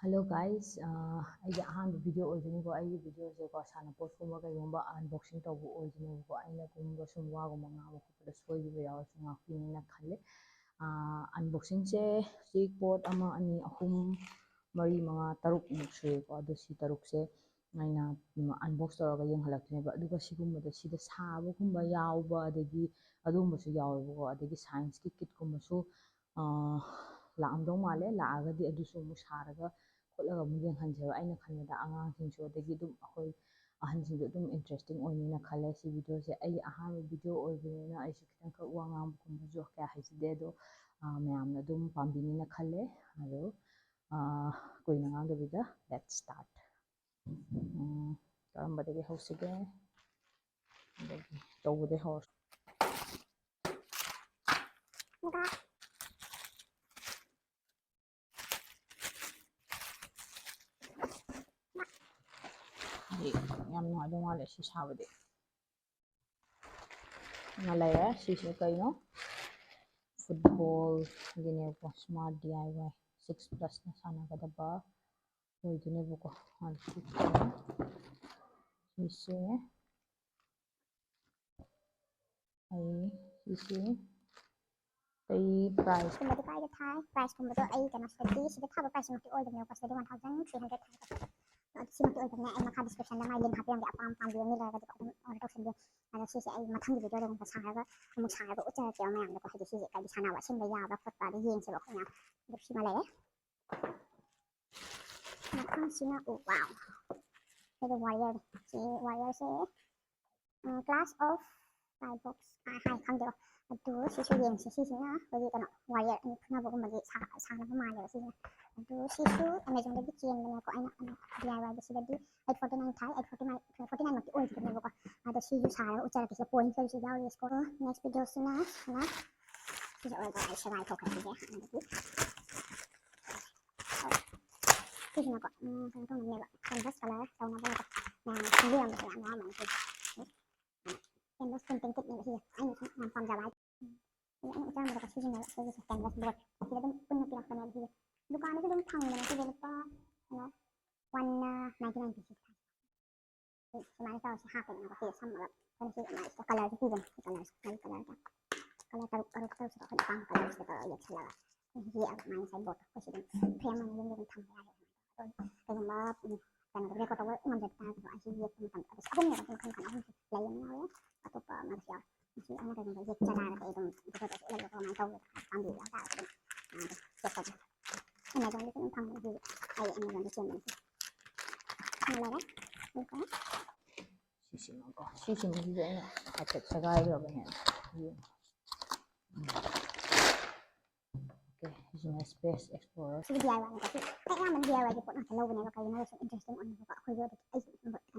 Hello guys, ꯑꯩꯒꯤ ꯑꯍꯥꯟꯕ video ꯑꯣꯏꯗꯣꯏꯅꯤꯀꯣ. ꯑꯩꯒꯤ ꯚꯤꯗꯤꯑꯣꯁꯦꯀꯣ ꯁꯥꯟꯅꯄꯣꯠꯀꯨꯝꯕ ꯀꯩꯒꯨꯝꯕ ꯑꯟꯕꯣꯛꯁꯤꯡ ꯇꯧꯕ ꯑꯣꯏꯗꯣꯏꯅꯦꯕꯀꯣ. ꯑꯩꯅꯒꯨꯝꯕ ꯁꯨꯝ ꯋꯥꯒꯨꯝꯕ ꯉꯥꯡꯕ ꯈꯣꯠꯄꯗ ꯁꯣꯏꯈꯤꯕ ꯌꯥꯎꯔꯁꯨ ꯉꯥꯛꯄꯤꯅꯦꯅ ꯈꯜꯂꯦ. ꯑꯟꯕꯣꯛꯁꯤꯡꯁꯦ ꯍꯧꯖꯤꯛ ꯄꯣꯠ 1 2 3 4 5 6 ꯁꯨꯔꯦꯀꯣ. ꯑꯗꯣ ꯁꯤ 6ꯁꯦ ꯑꯩꯅ ꯑꯟꯕꯣꯛꯁ ꯇꯧꯔꯒ ꯌꯦꯡꯍꯜꯂꯛꯇꯣꯏꯅꯦꯕ. ꯑꯗꯨꯒ ꯁꯤꯗ ꯁꯥꯕꯒꯨꯝꯕ ꯌꯥꯎꯕ ꯑꯗꯒꯤ ꯑꯗꯨꯒꯨꯝꯕꯁꯨ ꯌꯥꯎꯋꯦꯕꯀꯣ. ꯑꯗꯒꯤ ꯁꯥꯏꯟꯁꯀꯤ ꯀꯤꯠꯀꯨꯝꯕꯁꯨ ꯂꯥꯛꯑꯝꯗꯧ ꯃꯥꯜꯂꯦ. ꯂꯥꯛꯑꯒꯗꯤ ꯑꯗꯨꯁꯨ ꯑꯃꯨꯛ ꯁꯥꯔꯒ ꯈꯣꯠꯂꯒ ꯑꯃꯨꯛ ꯌꯦꯡꯍꯟꯁꯦꯕ. ꯑꯩꯅ ꯈꯟꯕꯗ ꯑꯉꯥꯡꯁꯤꯡꯁꯨ ꯑꯗꯒꯤ ꯑꯗꯨꯝ ꯑꯩꯈꯣꯏ ꯑꯍꯟꯁꯤꯡꯁꯨ ꯑꯗꯨꯝ ꯏꯟꯇꯔꯦꯁꯇꯤꯡ ꯑꯣꯏꯅꯤꯅ ꯈꯜꯂꯦ. ꯁꯤ ꯚꯤꯗꯤꯑꯣꯁꯦ ꯑꯩꯒꯤ ꯑꯍꯥꯟꯕ ꯚꯤꯗꯤꯑꯣ ꯑꯣꯏꯕꯅꯤꯅ ꯑꯩꯁꯨ ꯈꯤꯇꯪꯈꯛ ꯋꯥ ꯉꯥꯡꯕꯒꯨꯝꯕꯁꯨ ꯀꯌꯥ ꯍꯩꯖꯗꯦ. ꯑꯗꯣ ꯃꯌꯥꯝꯅ ꯑꯗꯨꯝ ꯄꯥꯝꯕꯤꯅꯤꯅ ꯈꯜꯂꯦ. ꯑꯗꯣ ꯀꯨꯏꯅ ꯉꯥꯡꯗꯕꯤꯗ ꯂꯦꯠꯁ ꯁ꯭ꯇꯥꯔꯠ. ꯀꯔꯝꯕꯗꯒꯤ ꯍꯧꯁꯤꯒꯦ? ꯑꯗꯒꯤ ꯇꯧꯕꯗꯒꯤ ꯍꯧꯔꯁꯤ. ꯌꯥꯝ ꯅꯨꯡꯉꯥꯏꯗꯧ ꯃꯥꯜꯂꯦ ꯁꯤ ꯁꯥꯕꯗꯤ. ꯂꯩꯔꯦ. ꯁꯤꯁꯦ ꯀꯩꯅꯣ? ꯐꯨꯠꯕꯣꯜꯒꯤꯅꯦꯕꯀꯣ. ꯁ꯭ꯃꯥꯔꯠ DIY 6+ꯅ ꯁꯥꯟꯅꯒꯗꯕ ꯑꯣꯏꯗꯣꯏꯅꯦꯕꯀꯣ. ꯁꯤꯁꯦ ꯑꯩ ꯄ꯭ꯔꯥꯏꯁ ꯀꯨꯝꯕꯗꯤ ꯀꯥꯏꯗ ꯊꯥꯏ? ꯄ꯭ꯔꯥꯏꯁꯀꯨꯝꯕꯗꯣ ꯑꯩ ꯁꯤꯗ ꯊꯥꯕ ꯄ꯭ꯔꯥꯏꯁꯃꯛꯇꯤ ꯑꯣꯏꯗꯕꯅꯦꯕꯀꯣ. ꯁꯤꯗꯗꯤ 1300 ꯊꯥꯏ. ꯁꯤꯃꯛꯇꯤ ꯑꯣꯏꯗꯕꯅꯦ. ꯑꯩ ꯃꯈꯥ ꯗꯤꯁꯀ꯭ꯔꯤꯞꯁꯟꯗ ꯃꯥꯏ ꯂꯤꯡꯛ ꯍꯥꯞꯄꯤꯔꯝꯒꯦ. ꯄꯥꯝꯕꯤꯕ ꯃꯤ ꯂꯩꯔꯒꯗꯤ ꯑꯗꯨꯝ ꯑꯣꯔꯗꯔ ꯇꯧꯁꯟꯕꯤꯌꯨ. ꯑꯗꯣ ꯁꯤꯁꯦ ꯑꯩ ꯃꯊꯪꯒꯤ ꯚꯤꯗꯤꯑꯣꯗꯒꯨꯝꯕ ꯁꯥꯔꯒ ꯎꯠꯆꯔꯛꯀꯦꯕ ꯃꯌꯥꯝꯗꯀꯣ. ꯍꯥꯏꯗꯤ ꯁꯤꯁꯦ ꯀꯩꯗꯤ ꯁꯥꯟꯅꯕ ꯑꯁꯦꯡꯕ ꯌꯥꯕ꯭ꯔꯥ ꯈꯣꯠꯄ꯭ꯔꯥ ꯑꯗꯨ ꯌꯦꯡꯁꯦꯕ ꯑꯩꯈꯣꯏ ꯃꯌꯥꯝ. ꯑꯗꯣ ꯁꯤꯃ ꯂꯩꯔꯦ. ꯃꯊꯪꯁꯤꯅ ꯋꯥꯎ. ꯁꯤꯗ ꯋꯥꯔꯤꯌꯔ. ꯁꯤ ꯋꯥꯔꯤꯌꯔꯁꯦ ꯀ꯭ꯂꯥꯁ ꯑꯣꯐ ꯍꯥꯏ ꯈꯪꯗꯦꯀꯣ. ꯑꯗꯨ ꯁꯤꯁꯨ ꯌꯦꯡꯁꯤ. ꯁꯤꯁꯤꯅ ꯑꯩꯈꯣꯏꯒꯤ ꯀꯩꯅꯣ ꯋꯥꯔꯤꯌꯔ ꯐꯨꯅꯕꯒꯨꯝꯕꯒꯤ ꯁꯥꯟꯅꯕ ꯃꯥꯜꯂꯦꯕ ꯁꯤꯁꯦ. ꯑꯗꯨ ꯁꯤꯁꯨ ꯑꯦꯃꯥꯖꯣꯟꯗꯒꯤ ꯆꯦꯟꯕꯅꯦꯀꯣ. ꯑꯩꯅ DIYꯗ ꯁꯤꯗꯗꯤ 849 ꯊꯥꯏ. 849 ꯃꯛꯇꯤ ꯑꯣꯏꯗ꯭ꯔꯤꯕꯅꯦꯕꯀꯣ. ꯑꯗꯣ ꯁꯤꯁꯨ ꯁꯥꯔꯒ ꯎꯠꯆꯔꯛꯀꯦ. ꯁꯤꯗ ꯄꯣꯏꯟꯠ ꯀꯩꯁꯨ ꯌꯥꯎꯔꯤ. ꯁ꯭ꯀꯣꯔ ꯅꯦꯛꯁ ꯚꯤꯗꯤꯑꯣꯁꯤꯅ ꯁꯤꯁꯦ ꯑꯣꯏꯔꯒ ꯑꯩ ꯁꯦꯒꯥꯏ ꯊꯣꯛꯈ꯭ꯔꯦ. ꯁꯤꯁꯤꯅꯀꯣ ꯀꯩꯅꯣ ꯇꯧꯅꯕꯅꯦꯕ. Canvas colour ꯇꯧꯅꯕꯅꯦꯕ. ꯃꯌꯥꯝꯅ ꯈꯪꯕꯤꯔꯝꯕꯁꯦ ꯌꯥꯝ ꯌꯥꯎꯔꯝꯃꯅꯤ ꯁꯤꯁꯦ. ꯀꯦꯟꯚꯥꯁ ꯄꯦꯟꯇꯤꯡ ꯀꯤꯠꯅꯦꯕ ꯁꯤꯁꯦ. ꯑꯩꯅ ꯁꯨꯝ ꯌꯥꯝ ꯄꯥꯝꯖꯕ ꯍꯥꯏꯇꯥꯔꯦ. ꯑꯩꯅ ꯎꯠꯆꯔꯝꯕꯗ ꯁꯤꯖꯤꯟꯅꯕ ꯁꯤꯒꯤꯁꯦ ꯀꯦꯟꯚꯥꯁ ꯕꯣꯔꯗ. ꯁꯤꯗ ꯑꯗꯨꯝ ꯄꯨꯟꯅ ꯄꯤꯔꯛꯄꯅꯦꯕ ꯁꯤꯁꯦ. ꯗꯨꯀꯥꯟꯗꯁꯨ ꯑꯗꯨꯝ ꯐꯪꯕꯅꯦ. ꯁꯤꯁꯦ ꯂꯨꯄꯥ 199 ꯄꯤꯁ ꯊꯥꯏ. ꯁꯨꯃꯥꯏꯅ ꯇꯧꯔꯁꯤ ꯍꯥꯞꯄꯦꯗꯅꯀꯣ. ꯁꯤꯗ ꯁꯝꯃꯒ ꯑꯩꯈꯣꯏꯅ ꯁꯤꯗ ꯀꯂꯔꯁꯨ ꯄꯤꯕꯅꯦ. ꯀꯂꯔ ꯇꯔꯨꯛ ꯇꯧꯁꯤꯗ ꯑꯩꯈꯣꯏꯅ ꯑꯄꯥꯝꯕ ꯀꯂꯔꯁꯤꯗ ꯇꯧꯔꯒ ꯌꯦꯛꯁꯜꯂꯒ ꯌꯦꯛꯑꯒ ꯃꯥꯏ ꯉꯁꯥꯏ ꯕꯣꯔꯗꯇꯣ ꯑꯩꯈꯣꯏ ꯁꯤ ꯑꯗꯨꯝ ꯐ꯭ꯔꯦꯝ ꯑꯃ ꯌꯨꯝꯗ ꯑꯗꯨꯝ ꯊꯝꯕ ꯌꯥꯔꯦ. ꯀꯩꯒꯨꯝꯕ ꯀꯩꯅꯣꯗ ꯔꯦꯀꯣꯔꯠ ꯇꯧꯕ ꯉꯝꯗꯕ ꯇꯥꯔꯒꯁꯨ ꯑꯩꯁꯤ ꯌꯦꯛꯄ ꯃꯇꯝꯗ ꯑꯍꯨꯝꯅꯦꯕ ꯃꯈꯜ ꯑꯍꯨꯝꯁꯦ. ꯂꯩ ꯑꯃ ꯌꯥꯎꯔꯦ. ꯑꯇꯣꯞꯄ ꯑꯃꯁꯨ ꯌꯥꯎꯔꯦ. ꯃꯁꯤ ꯑꯩꯅ ꯀꯩꯒꯨꯝꯕ ꯌꯦꯛꯆ ꯇꯥꯔꯒꯗꯤ ꯑꯩ ꯑꯗꯨꯝ ꯐꯣꯇꯣꯗꯁꯨ ꯎꯠꯂꯒ ꯀꯃꯥꯏꯅ ꯇꯧꯒꯦ ꯄꯥꯝꯕꯤꯕ ꯌꯥꯎ ꯇꯥꯔꯒꯗꯤ ꯑꯗꯨꯝ ꯆꯦꯛ ꯇꯧꯕꯤꯌꯨ. ꯑꯦꯃꯥꯖꯣꯟꯗꯁꯨ ꯑꯗꯨꯝ ꯐꯪꯕꯅꯦ ꯁꯤꯁꯦ. ꯑꯩ ꯑꯦꯃꯥꯖꯣꯟꯗ ꯆꯦꯟꯕꯅꯦ ꯁꯤꯁꯦ. ꯂꯩꯔꯦ. ꯁꯤꯁꯤꯃꯀꯣ. ꯁꯤꯁꯤꯡꯁꯤꯁꯨ ꯑꯩꯅ ꯍꯥꯏꯐꯦꯠ ꯁꯦꯒꯥꯏꯈ꯭ꯔꯕꯅꯦ. ꯁꯤꯁꯤꯅ ꯁ꯭ꯄꯦꯁ ꯑꯦꯛꯁꯄ꯭ꯂꯣꯔꯔ. ꯁꯤꯗꯤ DIYꯅꯦꯀꯣ. ꯁꯤ ꯑꯌꯥꯝꯕꯅ DIYꯒꯤ ꯄꯣꯠ ꯉꯥꯛꯇ ꯂꯧꯕꯅꯦꯕ. ꯀꯩꯒꯤꯅꯣ ꯁꯨꯝ ꯏꯟꯇꯔꯦꯁꯇꯤꯡ ꯑꯣꯏꯅꯀꯣ. ꯑꯩꯈꯣꯏꯁꯨ ꯑꯩꯁꯨ ꯌꯥꯝ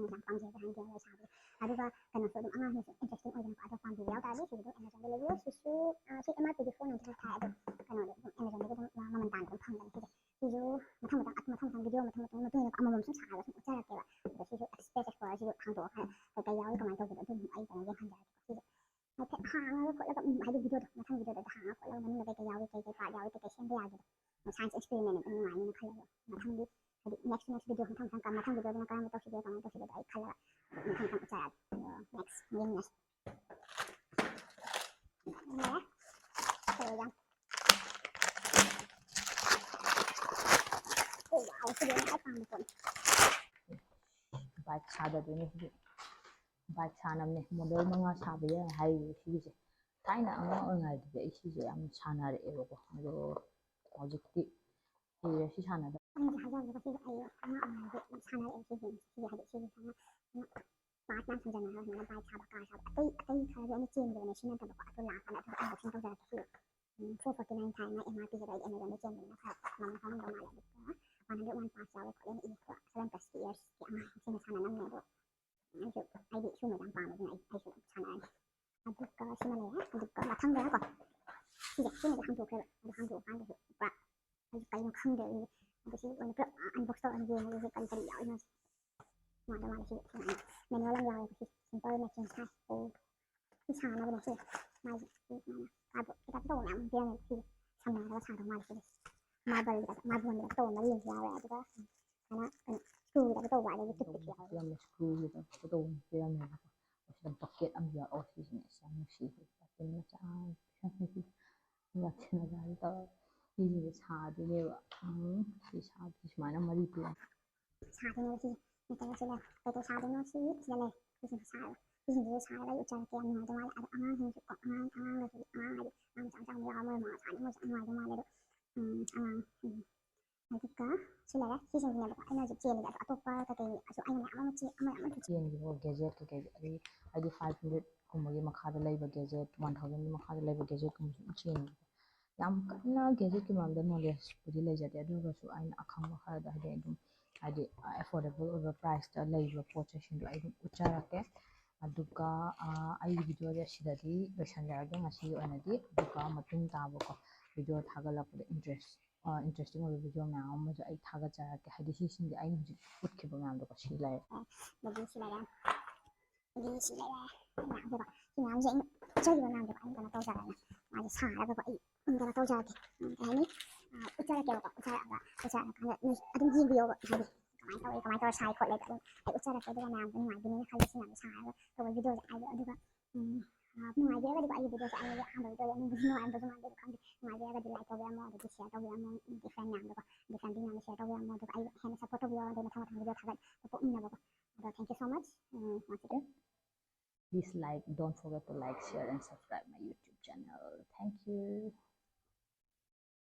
ꯄꯥꯝꯖꯩ ꯍꯥꯏꯅ DIY ꯁꯥꯕꯁꯦ. ꯑꯗꯨꯒ ꯀꯩꯅꯣꯁꯨ ꯑꯗꯨꯝ ꯑꯉꯥꯡꯁꯤꯡꯁꯨ ꯏꯟꯇꯔꯦꯁꯇꯤꯡ ꯑꯣꯏꯗꯅꯀꯣ. ꯑꯗꯣ ꯄꯥꯝꯕꯤꯕ ꯌꯥꯎ ꯇꯥꯔꯗꯤ ꯁꯤꯁꯨ ꯑꯗꯨꯝ ꯑꯦꯃꯥꯖꯣꯟꯗ ꯂꯩꯕꯤꯌꯨ. ꯁꯤꯁꯨ ꯁꯤ MRPꯗꯤ 495 ꯊꯥꯏ. ꯑꯗꯣ ꯀꯩꯅꯣꯗ ꯑꯗꯨꯝ ꯑꯦꯃꯥꯖꯣꯟꯗꯒꯤ ꯑꯗꯨꯝ ꯃꯃꯜ ꯇꯥꯅ ꯑꯗꯨꯝ ꯐꯪꯕꯅꯦ ꯁꯤꯁꯦ. ꯁꯤꯁꯨ ꯃꯊꯪ ꯚꯤꯗꯤꯑꯣ ꯃꯇꯨꯡ ꯏꯟꯅ ꯑꯃꯃꯝ ꯁꯨꯝ ꯁꯥꯔꯒ ꯁꯨꯝ ꯎꯠꯆꯔꯛꯀꯦꯕ. ꯑꯗꯣ ꯁꯤꯁꯨ ꯁ꯭ꯄꯦꯁ ꯑꯦꯛꯁꯄ꯭ꯂꯣꯔꯔꯁꯤꯁꯨ ꯍꯥꯡꯗꯣꯛꯑꯒ ꯀꯩ ꯌꯥꯎꯏ ꯀꯃꯥꯏꯅ ꯇꯧꯕꯗꯣ ꯑꯗꯨꯝ ꯑꯩ ꯀꯩꯅꯣ ꯌꯦꯡꯍꯟꯖꯔꯛꯀꯦ. ꯁꯤꯁꯦ ꯍꯥꯏꯐꯦꯠ ꯍꯥꯡꯉꯒ ꯈꯣꯠꯂꯒ ꯍꯥꯏꯗꯤ ꯚꯤꯗꯤꯑꯣꯗꯣ ꯃꯊꯪ ꯚꯤꯗꯤꯑꯣꯗ ꯍꯥꯡꯉꯒ ꯈꯣꯠꯂꯒ ꯃꯅꯨꯡꯗ ꯀꯩ ꯌꯥꯎꯏ ꯀꯩ ꯄꯥꯔꯠ ꯌꯥꯎꯏ ꯀꯩ ꯁꯦꯝꯕ ꯌꯥꯒꯦꯗꯣ ꯁꯥꯏꯟꯁ ꯑꯦꯛꯁꯄꯦꯔꯤꯃꯦꯟ ꯑꯗꯨꯝ ꯅꯨꯡꯉꯥꯏꯅꯤꯅ ꯈꯜꯂꯒ ꯃꯊꯪꯒꯤ ꯍꯥꯏꯗꯤ ꯅꯦꯛꯁ ꯚꯤꯗꯤꯑꯣ ꯃꯊꯪ ꯚꯤꯗꯤꯑꯣꯗꯅ ꯀꯔꯝꯕ ꯇꯧꯁꯤꯒꯦ ꯀꯃꯥꯏꯅ ꯇꯧꯁꯤꯒꯦꯗꯣ ꯑꯩ ꯈꯜꯂꯒ ꯃꯊꯪ ꯎꯠꯆꯔꯛꯑꯒꯦ. ꯅꯦꯛꯁ ꯌꯦꯡꯉꯁꯤ. ꯋꯥꯎ. ꯁꯤꯗꯤ ꯑꯩꯅ ꯈ꯭ꯋꯥꯏ ꯄꯥꯝꯕ ꯄꯣꯠꯅꯤ. ꯕꯥꯏꯛ ꯁꯥꯗꯗꯣꯏꯅꯦ ꯍꯧꯖꯤꯛ. ꯕꯥꯏꯛ ꯁꯥꯅꯕꯅꯦ. ꯃꯣꯗꯦꯜ 5 ꯁꯥꯕ ꯌꯥꯏ ꯍꯥꯏꯔꯤꯕ ꯁꯤꯒꯤꯁꯦ. ꯊꯥꯏꯅ ꯑꯉꯥꯡ ꯑꯣꯏꯔꯤꯉꯩꯗꯗꯤ ꯑꯩ ꯁꯤꯁꯦ ꯌꯥꯝ ꯁꯥꯟꯅꯔꯛꯑꯦꯕꯀꯣ. ꯑꯗꯣ ꯍꯧꯖꯤꯛꯇꯤ ꯁꯤ ꯁꯥꯟꯅꯗ. ꯑꯩꯅ ꯍꯥꯏꯖꯕꯗ ꯁꯤꯁꯦ ꯑꯩ ꯑꯉꯥꯡ ꯑꯣꯏꯔꯤꯉꯩꯗ ꯁꯥꯟꯅꯔꯛꯑꯦ. ꯁꯤꯁꯦ ꯍꯥꯏꯗꯤ ꯁꯤꯁꯦ ꯄꯥꯔꯠ ꯌꯥꯝ ꯁꯝꯖꯟꯅꯔꯒ ꯁꯨꯃꯥꯏꯅ ꯕꯥꯏꯛ ꯁꯥꯕ ꯀꯥꯔ ꯁꯥꯕ ꯑꯇꯩ ꯈꯔꯁꯨ ꯑꯩꯅ ꯆꯦꯟꯕꯅꯦ. ꯁꯤ ꯅꯠꯇꯕꯀꯣ. ꯑꯗꯨ ꯂꯥꯛꯀꯥꯟꯗ ꯑꯗꯨꯝ ꯑꯟꯕꯣꯛꯁꯤꯡ ꯇꯧꯖꯔꯛꯀꯦ. ꯁꯤ 449 ꯊꯥꯏ. ꯃꯥꯏ MRPꯁꯤꯗ ꯑꯩ ꯑꯦꯃꯥꯖꯣꯟꯗ ꯆꯦꯟꯕꯅꯤꯅ ꯈꯔ ꯃꯃꯜ ꯍꯣꯡꯉꯝꯗꯧ ꯃꯥꯜꯂꯦ. ꯑꯗꯨꯒ 101 ꯄꯥꯔꯠꯁ ꯌꯥꯎꯋꯦ ꯈꯣꯠꯂꯦꯅ ꯏꯀꯣ. 7+ yearsꯀꯤ ꯑꯉꯥꯡꯁꯤꯡꯅ ꯁꯥꯟꯅꯅꯕꯅꯦ. ꯑꯗꯣ ꯑꯩꯗꯤ ꯁꯨꯝꯕ ꯌꯥꯝ ꯄꯥꯝꯕꯅꯤꯅ ꯑꯩꯁꯨ ꯁꯥꯟꯅꯔꯅꯤ. ꯑꯗꯨꯒ ꯁꯤꯃ ꯂꯩꯔꯦ. ꯑꯗꯨꯒ ꯃꯊꯪꯗꯅꯀꯣ. ꯁꯤꯃꯗꯤ ꯍꯥꯡꯗꯣꯛꯈ꯭ꯔꯦꯕ. ꯑꯗꯣ ꯍꯥꯡꯗꯣꯛꯑꯀꯥꯟꯗꯁꯨ ꯄꯨꯔꯥ ꯑꯩꯁꯨ ꯀꯩꯅꯣ ꯈꯪꯗꯦ. ꯑꯗꯣ ꯁꯤ ꯑꯣꯏꯅ ꯄꯨꯂꯞ ꯑꯟꯕꯣꯛꯁ ꯇꯧꯔꯒ ꯌꯦꯡꯉꯒ ꯀꯔꯤ ꯌꯥꯎꯔꯤꯅꯣ ꯅꯨꯡꯉꯥꯏꯗꯧ ꯃꯥꯜꯂꯦ. ꯁꯤ ꯁꯨꯃꯥꯏꯅ ꯃꯦꯅꯨꯋꯦꯜ ꯑꯃ ꯌꯥꯎꯋꯦꯕ. ꯁꯤ ꯁꯤꯝꯄꯜ ꯃꯦꯆꯤꯟ ꯁꯥꯏ. ꯁꯤ ꯁꯥꯟꯅꯕꯅꯦ. ꯁꯤ ꯃꯥꯏꯁꯦ ꯁꯨꯃꯥꯏꯅ ꯀꯥꯔꯗꯕꯣꯔꯗ ꯇꯧꯕ ꯃꯌꯥꯝ ꯄꯤꯔꯝꯃꯦꯕ. ꯁꯤꯁꯦ ꯁꯝꯅꯔꯒ ꯁꯥꯗꯧ ꯃꯥꯜꯂꯦ. ꯁꯤꯁꯦ ꯃꯥꯔꯕꯜꯒꯤꯗ ꯇꯧꯕ ꯌꯦꯡꯕ ꯌꯥꯎꯔꯦ ꯑꯗꯨꯒ ꯁꯨꯃꯥꯏꯅ ꯀꯩꯅꯣ ꯁ꯭ꯀ꯭ꯔꯨꯒꯤꯗꯒ ꯇꯧꯕ ꯑꯗꯒꯤ ꯇꯨꯠꯄꯤꯛ ꯌꯥꯎꯔꯦ ꯌꯥꯝꯅ ꯁ꯭ꯀ꯭ꯔꯨꯒꯤꯗ ꯇꯧꯕ ꯄꯤꯔꯝꯃꯦꯕꯀꯣ ꯁꯤꯗ ꯕꯛꯀꯦꯠ ꯑꯃ ꯌꯥꯎꯔꯛꯑꯣ ꯁꯤꯁꯤꯅꯦ ꯌꯥꯝ ꯅꯨꯡꯁꯤꯕ ꯕꯛꯀꯦꯠ ꯃꯆꯥ ꯃꯆꯥ ꯇꯧꯔꯒ ꯁꯤꯁꯤꯡꯁꯦ ꯁꯥꯗꯣꯏꯅꯦꯕ ꯁꯤ ꯁꯥꯕꯁꯤ ꯁꯨꯃꯥꯏꯅ ꯃꯔꯤ ꯄꯤꯔꯝꯃꯦ ꯁꯥꯗꯣꯏꯅꯦꯕ ꯁꯤ ꯅꯠꯇ꯭ꯔꯒ ꯁꯤꯗ ꯀꯩꯀꯩ ꯁꯥꯗꯣꯏꯅꯣ ꯁꯤꯗ ꯂꯩ ꯁꯤꯁꯤꯡꯁꯦ ꯁꯥꯔꯒ ꯁꯤꯁꯤꯡꯁꯦ ꯁꯥꯔꯒ ꯑꯩ ꯎꯠꯆꯔꯛꯀꯦ ꯌꯥꯝ ꯅꯨꯡꯉꯥꯏꯗꯧ ꯃꯥꯜꯂꯦ ꯑꯗꯣ ꯑꯉꯥꯡꯁꯤꯡꯁꯨ ꯀꯣ ꯑꯉꯥꯡꯒꯁꯨ ꯑꯉꯥꯡ ꯍꯥꯏꯗꯤ ꯑꯉꯥꯡ ꯃꯆꯥ ꯃꯆꯥ ꯌꯥꯎꯔ ꯃꯣꯏ ꯃꯥ ꯁꯥꯅꯤ ꯃꯣꯏꯁꯨ ꯅꯨꯡꯉꯥꯏꯗꯧ ꯃꯥꯜꯂꯦ ꯑꯗꯣ ꯑꯗꯨꯒ ꯁꯤ ꯂꯩꯔꯦ ꯁꯤꯁꯤꯡꯁꯤꯅꯦꯕꯀꯣ ꯑꯩꯅ ꯍꯧꯖꯤꯛ ꯆꯦꯜꯂꯤꯁꯦ ꯑꯗꯣ ꯑꯇꯣꯞꯄ ꯀꯩꯀꯩꯁꯨ ꯑꯩꯅ ꯃꯌꯥꯝ ꯑꯃ ꯆꯦꯟꯈꯤꯕ ꯒꯦꯖꯦꯠ ꯀꯩꯀꯩ ꯍꯥꯏꯗꯤ 500ꯀꯨꯝꯕꯒꯤ ꯃꯈꯥꯗ ꯂꯩꯕ ꯒꯦꯖꯦꯠ 1000ꯒꯤ ꯃꯈꯥꯗ ꯂꯩꯕ ꯒꯦꯖꯦꯠꯀꯨꯝꯕꯁꯨ ꯑꯗꯨꯝ ꯆꯦꯟꯈꯤꯕ ꯌꯥꯝ ꯀꯟꯅ ꯒꯦꯖꯦꯠꯀꯤ ꯃꯔꯝꯗ ꯅꯣꯂꯦꯖꯄꯨꯗꯤ ꯂꯩꯖꯗꯦ ꯑꯗꯨꯒꯁꯨ ꯑꯩꯅ ꯑꯈꯪꯕ ꯈꯔꯗ ꯍꯥꯏꯗꯤ ꯑꯗꯨꯝ ꯍꯥꯏꯗꯤ ꯑꯦꯐꯣꯔꯗꯦꯕꯜ ꯑꯣꯏꯕ ꯄ꯭ꯔꯥꯏꯁꯇ ꯂꯩꯕ ꯄꯣꯠ ꯆꯩꯁꯤꯡꯗꯣ ꯑꯩ ꯑꯗꯨꯝ ꯎꯠꯆꯔꯛꯀꯦ ꯑꯗꯨꯒ ꯑꯩꯒꯤ ꯚꯤꯗꯤꯑꯣꯁꯦ ꯁꯤꯗꯗꯤ ꯂꯣꯏꯁꯤꯟꯖꯔꯒꯦ ꯉꯁꯤꯒꯤ ꯑꯣꯏꯅꯗꯤ ꯑꯗꯨꯒ ꯃꯇꯨꯡ ꯇꯥꯕꯀꯣ ꯚꯤꯗꯤꯑꯣ ꯊꯥꯒꯠꯂꯛꯄꯗ ꯏꯟꯇꯔꯦꯁꯇꯤꯡ ꯑꯣꯏꯕ ꯚꯤꯗꯤꯑꯣ ꯃꯌꯥꯝ ꯑꯃꯁꯨ ꯑꯩ ꯊꯥꯒꯠꯆꯔꯛꯀꯦ ꯍꯥꯏꯗꯤ ꯁꯤꯁꯤꯡꯁꯦ ꯑꯩꯅ ꯍꯧꯖꯤꯛ ꯎꯠꯈꯤꯕ ꯃꯌꯥꯝꯗꯣꯀꯣ ꯁꯤ ꯂꯩꯔꯦ ꯑꯗꯒꯤ ꯁꯤ ꯂꯩꯔꯦ ꯑꯗꯒꯤ ꯁꯤ ꯂꯩꯔꯦ ꯃꯌꯥꯝꯁꯦꯀꯣ ꯁꯤ ꯃꯌꯥꯝꯁꯦ ꯑꯩꯅ ꯎꯠꯆꯔꯤꯕ ꯃꯌꯥꯝꯁꯦꯀꯣ ꯑꯩꯅ ꯀꯩꯅꯣ ꯇꯧꯖꯔꯒ ꯃꯥꯁꯦ ꯁꯥꯔꯒꯀꯣ ꯑꯩ ꯀꯩꯅꯣ ꯇꯧꯖꯔꯛꯀꯦ ꯀꯩ ꯍꯥꯏꯅꯤ ꯎꯠꯆꯔꯛꯀꯦꯕꯀꯣ ꯎꯠꯆꯔꯛꯑꯀꯥꯟꯗ ꯅꯣꯏ ꯑꯗꯨꯝ ꯌꯦꯡꯕꯤꯌꯣꯕ ꯍꯥꯏꯗꯤ ꯀꯃꯥꯏꯅ ꯇꯧꯔ ꯁꯥꯏ ꯈꯣꯠꯂꯦ ꯑꯗꯨꯝ ꯑꯩ ꯎꯠꯆꯔꯛꯀꯦ ꯑꯗꯨꯒ ꯃꯌꯥꯝꯁꯨ ꯅꯨꯡꯉꯥꯏꯒꯅꯤꯅ ꯈꯜꯂꯤ ꯁꯤ ꯃꯌꯥꯝꯁꯦ ꯁꯥꯔꯒ ꯇꯧꯕ ꯚꯤꯗꯤꯑꯣꯁꯦ ꯍꯥꯏꯕ ꯑꯗꯨꯒ ꯅꯨꯡꯉꯥꯏꯕꯤꯔꯒꯗꯤꯀꯣ ꯑꯩꯒꯤ ꯚꯤꯗꯤꯑꯣꯁꯦ ꯑꯩꯅꯗꯤ ꯑꯍꯥꯟꯕ ꯚꯤꯗꯤꯑꯣ ꯅꯨꯡꯕꯨꯗꯤ ꯅꯨꯡꯉꯥꯏꯔꯝꯕꯁꯨ ꯃꯥꯟꯗꯦ ꯈꯪꯗꯦ ꯅꯨꯡꯉꯥꯏꯕꯤꯔꯒꯗꯤ ꯂꯥꯏꯛ ꯇꯧꯕꯤꯔꯝꯃꯣ ꯑꯗꯒꯤ ꯁꯤꯌꯔ ꯇꯧꯕꯤꯔꯝꯃꯣ ꯐ꯭ꯔꯦꯟ ꯃꯌꯥꯝꯗꯀꯣ ꯑꯗꯩ ꯐꯦꯃꯤꯂꯤ ꯃꯌꯥꯝꯗ ꯁꯤꯌꯔ ꯇꯧꯕꯤꯔꯝꯃꯣ ꯑꯗꯨꯒ ꯑꯩ ꯍꯦꯟꯅ ꯁꯞꯄꯣꯔꯠ ꯇꯧꯕꯤꯌꯣ ꯑꯗꯩ ꯃꯊꯪ ꯚꯤꯗꯤꯑꯣ ꯊꯥꯒꯠꯄ ꯄꯣꯛꯃꯤꯟꯅꯕꯀꯣ ꯑꯗꯣ thank you so much once again. Please don't forget to like, share and subscribe my YouTube channel. Thank you.